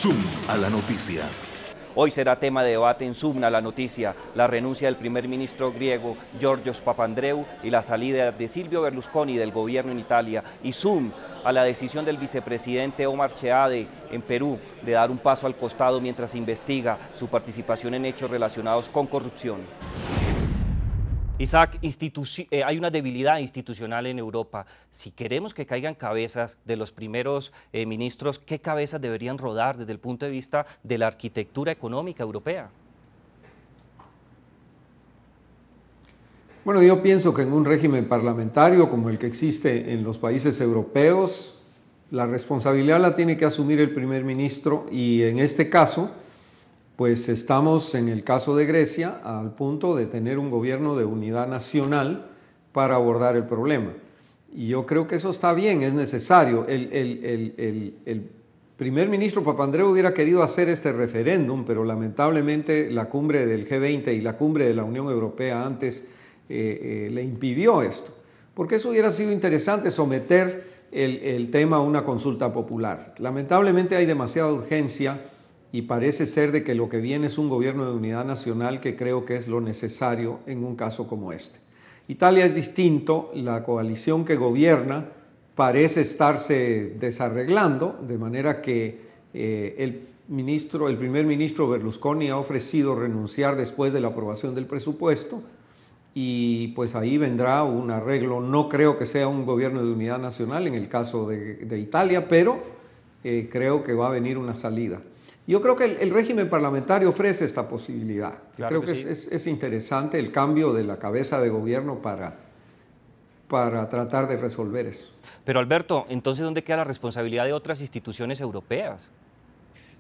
Zoom a la noticia. Hoy será tema de debate en Zoom a la noticia la renuncia del primer ministro griego Giorgos Papandreou y la salida de Silvio Berlusconi del gobierno en Italia, y Zoom a la decisión del vicepresidente Omar Chehade en Perú de dar un paso al costado mientras investiga su participación en hechos relacionados con corrupción. Isaac, hay una debilidad institucional en Europa. Si queremos que caigan cabezas de los primeros ministros, ¿qué cabezas deberían rodar desde el punto de vista de la arquitectura económica europea? Bueno, yo pienso que en un régimen parlamentario como el que existe en los países europeos, la responsabilidad la tiene que asumir el primer ministro, y en este caso, pues estamos en el caso de Grecia al punto de tener un gobierno de unidad nacional para abordar el problema. Y yo creo que eso está bien, es necesario. El primer ministro Papandreou hubiera querido hacer este referéndum, pero lamentablemente la cumbre del G20 y la cumbre de la Unión Europea antes le impidió esto. Porque eso hubiera sido interesante, someter el tema a una consulta popular. Lamentablemente hay demasiada urgencia y parece ser de que lo que viene es un gobierno de unidad nacional, que creo que es lo necesario en un caso como este. Italia es distinto, la coalición que gobierna parece estarse desarreglando, de manera que el primer ministro Berlusconi ha ofrecido renunciar después de la aprobación del presupuesto, y pues ahí vendrá un arreglo. No creo que sea un gobierno de unidad nacional en el caso de Italia, pero creo que va a venir una salida. Yo creo que el régimen parlamentario ofrece esta posibilidad. Claro creo que sí. es interesante el cambio de la cabeza de gobierno para tratar de resolver eso. Pero Alberto, entonces, ¿dónde queda la responsabilidad de otras instituciones europeas?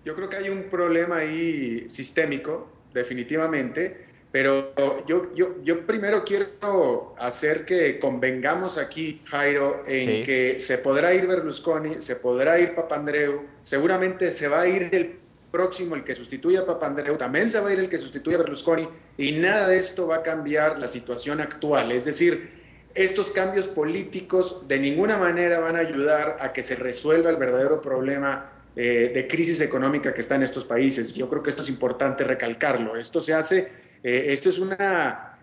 Yo creo que hay un problema ahí sistémico, definitivamente, pero yo primero quiero hacer que convengamos aquí, Jairo, en que se podrá ir Berlusconi, se podrá ir Papandreou, seguramente se va a ir el próximo, el que sustituya a Papandreou, también se va a ir el que sustituya a Berlusconi, y nada de esto va a cambiar la situación actual. Es decir, estos cambios políticos de ninguna manera van a ayudar a que se resuelva el verdadero problema de crisis económica que está en estos países. Yo creo que esto es importante recalcarlo. Esto se hace, esto es una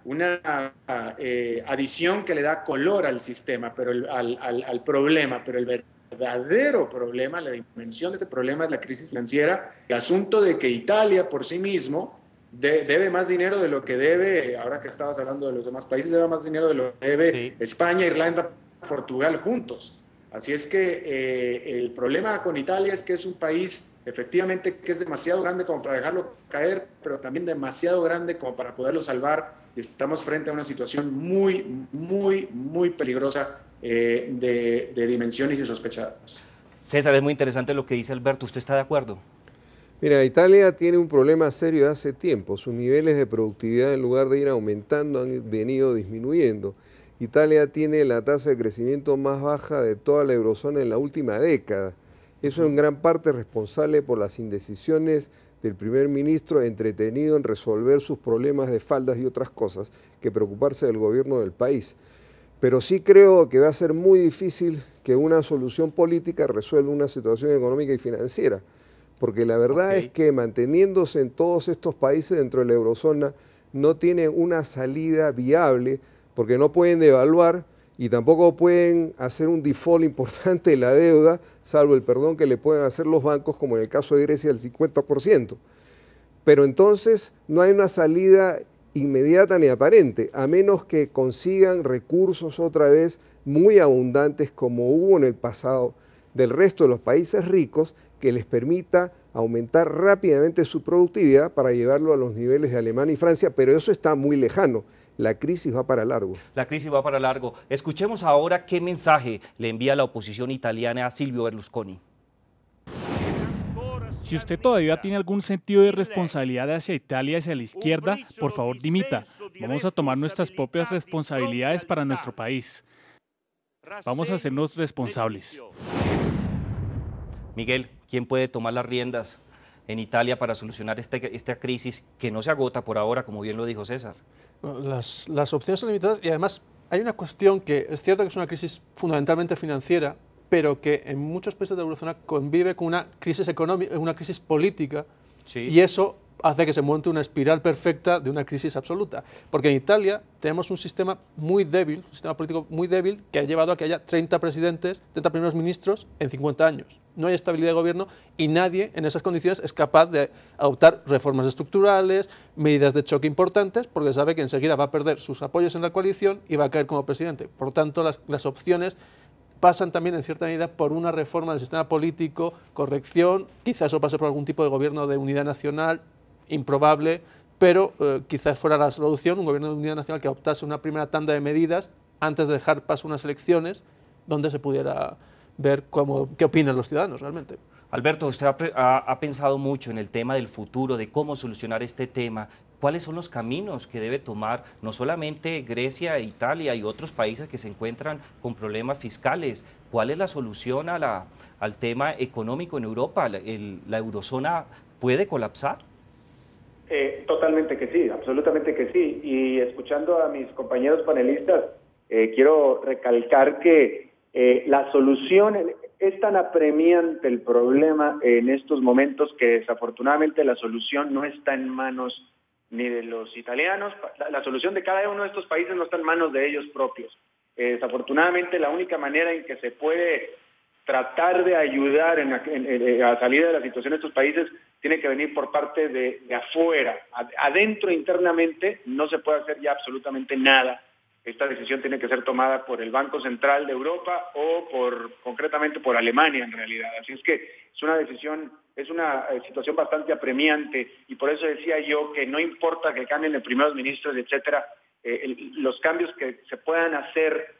adición que le da color al sistema, pero al problema, pero el verdadero problema, la dimensión de este problema es la crisis financiera, el asunto de que Italia por sí mismo debe más dinero de lo que debe, ahora que estabas hablando de los demás países, debe más dinero de lo que debe España, Irlanda, Portugal juntos. Así es que el problema con Italia es que es un país efectivamente que es demasiado grande como para dejarlo caer, pero también demasiado grande como para poderlo salvar, y estamos frente a una situación muy peligrosa de dimensiones insospechadas. César, es muy interesante lo que dice Alberto. ¿Usted está de acuerdo? Mira, Italia tiene un problema serio de hace tiempo. Sus niveles de productividad, en lugar de ir aumentando, han venido disminuyendo. Italia tiene la tasa de crecimiento más baja de toda la eurozona en la última década. Eso es en gran parte responsable por las indecisiones del primer ministro, entretenido en resolver sus problemas de faldas y otras cosas, que preocuparse del gobierno del país. Pero sí creo que va a ser muy difícil que una solución política resuelva una situación económica y financiera, porque la verdad es que manteniéndose en todos estos países dentro de la eurozona no tienen una salida viable, porque no pueden devaluar y tampoco pueden hacer un default importante de la deuda, salvo el perdón que le pueden hacer los bancos, como en el caso de Grecia, del 50%. Pero entonces no hay una salida inmediata ni aparente, a menos que consigan recursos otra vez muy abundantes como hubo en el pasado del resto de los países ricos, que les permita aumentar rápidamente su productividad para llevarlo a los niveles de Alemania y Francia, pero eso está muy lejano. La crisis va para largo. La crisis va para largo. Escuchemos ahora qué mensaje le envía la oposición italiana a Silvio Berlusconi. Si usted todavía tiene algún sentido de responsabilidad hacia Italia y hacia la izquierda, por favor dimita. Vamos a tomar nuestras propias responsabilidades para nuestro país. Vamos a hacernos responsables. Miguel, ¿quién puede tomar las riendas en Italia para solucionar esta crisis que no se agota por ahora, como bien lo dijo César? Las opciones son limitadas, y además hay una cuestión que es cierto que es una crisis fundamentalmente financiera, pero que en muchos países de la eurozona convive con una crisis económica, una crisis política, Sí. y eso hace que se monte una espiral perfecta de una crisis absoluta. Porque en Italia tenemos un sistema muy débil, un sistema político muy débil, que ha llevado a que haya 30 presidentes, 30 primeros ministros en 50 años. No hay estabilidad de gobierno y nadie en esas condiciones es capaz de adoptar reformas estructurales, medidas de choque importantes, porque sabe que enseguida va a perder sus apoyos en la coalición y va a caer como presidente. Por tanto, las opciones pasan también en cierta medida por una reforma del sistema político, corrección, quizás eso pase por algún tipo de gobierno de unidad nacional, improbable, pero quizás fuera la solución un gobierno de unidad nacional que adoptase una primera tanda de medidas antes de dejar paso a unas elecciones donde se pudiera ver qué opinan los ciudadanos realmente. Alberto, usted ha pensado mucho en el tema del futuro, de cómo solucionar este tema. ¿Cuáles son los caminos que debe tomar no solamente Grecia, Italia y otros países que se encuentran con problemas fiscales? ¿Cuál es la solución al tema económico en Europa? ¿La eurozona puede colapsar? Totalmente que sí, absolutamente que sí. Y escuchando a mis compañeros panelistas, quiero recalcar que la solución es tan apremiante el problema en estos momentos que desafortunadamente la solución no está en manos ni de los italianos, la solución de cada uno de estos países no está en manos de ellos propios. Desafortunadamente la única manera en que se puede tratar de ayudar a salir de la situación de estos países tiene que venir por parte de afuera. Adentro, internamente, no se puede hacer ya absolutamente nada. Esta decisión tiene que ser tomada por el Banco Central de Europa o concretamente por Alemania en realidad. Así es que es una situación bastante apremiante y por eso decía yo que no importa que cambien de primeros ministros, etcétera, los cambios que se puedan hacer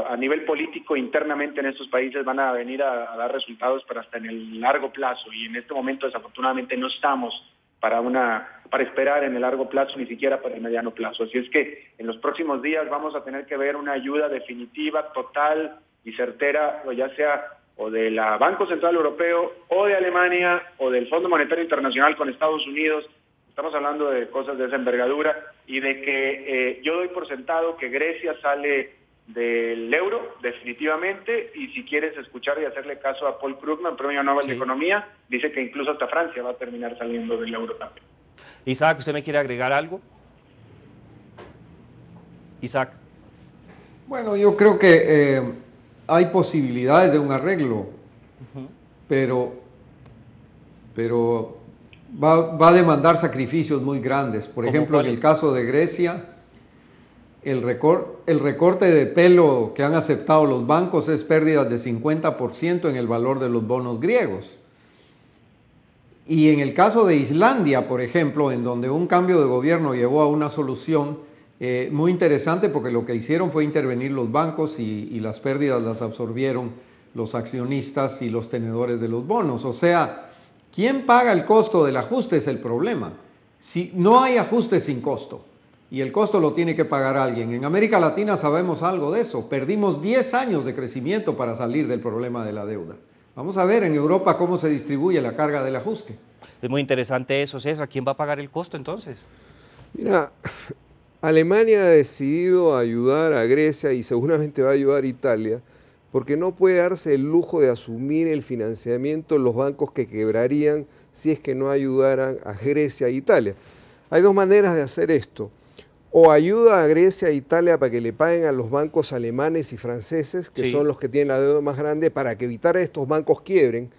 a nivel político internamente en estos países van a venir a dar resultados pero hasta en el largo plazo y en este momento desafortunadamente no estamos para esperar en el largo plazo, ni siquiera para el mediano plazo. Así es que en los próximos días vamos a tener que ver una ayuda definitiva, total y certera, o ya sea o del Banco Central Europeo, o de Alemania, o del Fondo Monetario Internacional con Estados Unidos. Estamos hablando de cosas de esa envergadura y de que yo doy por sentado que Grecia sale del euro, definitivamente, y si quieres escuchar y hacerle caso a Paul Krugman, Premio Nobel de Economía, dice que incluso hasta Francia va a terminar saliendo del euro también. Isaac, ¿usted me quiere agregar algo? Isaac. Bueno, yo creo que hay posibilidades de un arreglo, pero va a demandar sacrificios muy grandes. Por ejemplo, en el caso de Grecia, el recorte de pelo que han aceptado los bancos es pérdidas de 50% en el valor de los bonos griegos. Y en el caso de Islandia, por ejemplo, en donde un cambio de gobierno llevó a una solución muy interesante, porque lo que hicieron fue intervenir los bancos y las pérdidas las absorbieron los accionistas y los tenedores de los bonos. O sea, ¿quién paga el costo del ajuste? Es el problema. Si no hay ajuste sin costo, y el costo lo tiene que pagar alguien. En América Latina sabemos algo de eso. Perdimos 10 años de crecimiento para salir del problema de la deuda. Vamos a ver en Europa cómo se distribuye la carga del ajuste. Es muy interesante eso, César. ¿Quién va a pagar el costo entonces? Mira, Alemania ha decidido ayudar a Grecia y seguramente va a ayudar a Italia porque no puede darse el lujo de asumir el financiamiento de los bancos que quebrarían si es que no ayudaran a Grecia e Italia. Hay dos maneras de hacer esto. O ayuda a Grecia e Italia para que le paguen a los bancos alemanes y franceses, que son los que tienen la deuda más grande, para que evitar estos bancos quiebren,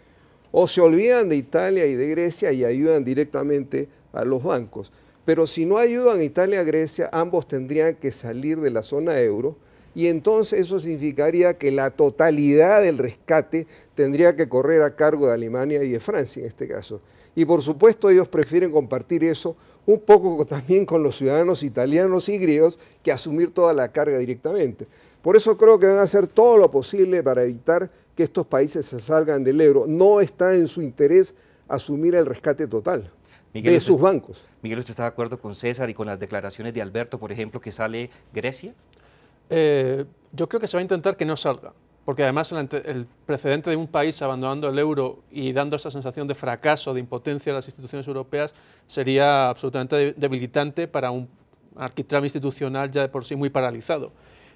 o se olvidan de Italia y de Grecia y ayudan directamente a los bancos. Pero si no ayudan a Italia y a Grecia, ambos tendrían que salir de la zona euro y entonces eso significaría que la totalidad del rescate tendría que correr a cargo de Alemania y de Francia en este caso. Y por supuesto ellos prefieren compartir eso un poco también con los ciudadanos italianos y griegos que asumir toda la carga directamente. Por eso creo que van a hacer todo lo posible para evitar que estos países se salgan del euro. No está en su interés asumir el rescate total de sus bancos. Miguel, ¿usted está de acuerdo con César y con las declaraciones de Alberto, por ejemplo, que sale Grecia? Yo creo que se va a intentar que no salga, porque además el precedente de un país abandonando el euro y dando esa sensación de fracaso, de impotencia de las instituciones europeas, sería absolutamente debilitante para un arquitrabe institucional ya de por sí muy paralizado.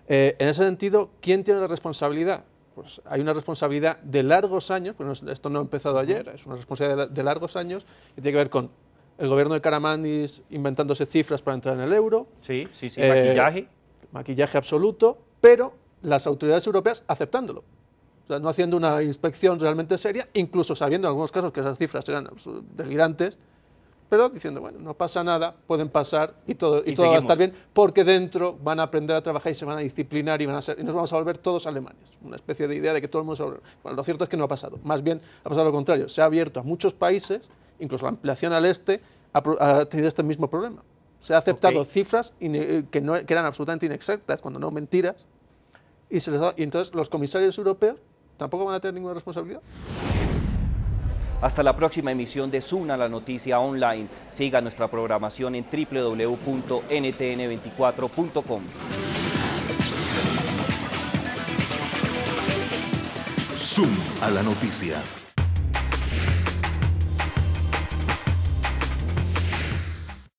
En ese sentido, ¿quién tiene la responsabilidad? pues hay una responsabilidad de largos años, pero esto no ha empezado ayer, es una responsabilidad de largos años que tiene que ver con el gobierno de Karamanlis inventándose cifras para entrar en el euro. Sí, maquillaje. Maquillaje absoluto, pero las autoridades europeas aceptándolo. O sea, no haciendo una inspección realmente seria, incluso sabiendo en algunos casos que esas cifras eran delirantes, pero diciendo, bueno, no pasa nada, pueden pasar y todo va a estar bien, porque dentro van a aprender a trabajar y se van a disciplinar y nos vamos a volver todos alemanes. Una especie de idea de que todo el mundo... Bueno, lo cierto es que no ha pasado. Más bien ha pasado lo contrario. Se ha abierto a muchos países, incluso la ampliación al este ha tenido este mismo problema. Se ha aceptado cifras que eran absolutamente inexactas, cuando no mentiras, y entonces los comisarios europeos tampoco van a tener ninguna responsabilidad. Hasta la próxima emisión de Sumna, la noticia online. Siga nuestra programación en www.ntn24.com. Zoom a la noticia.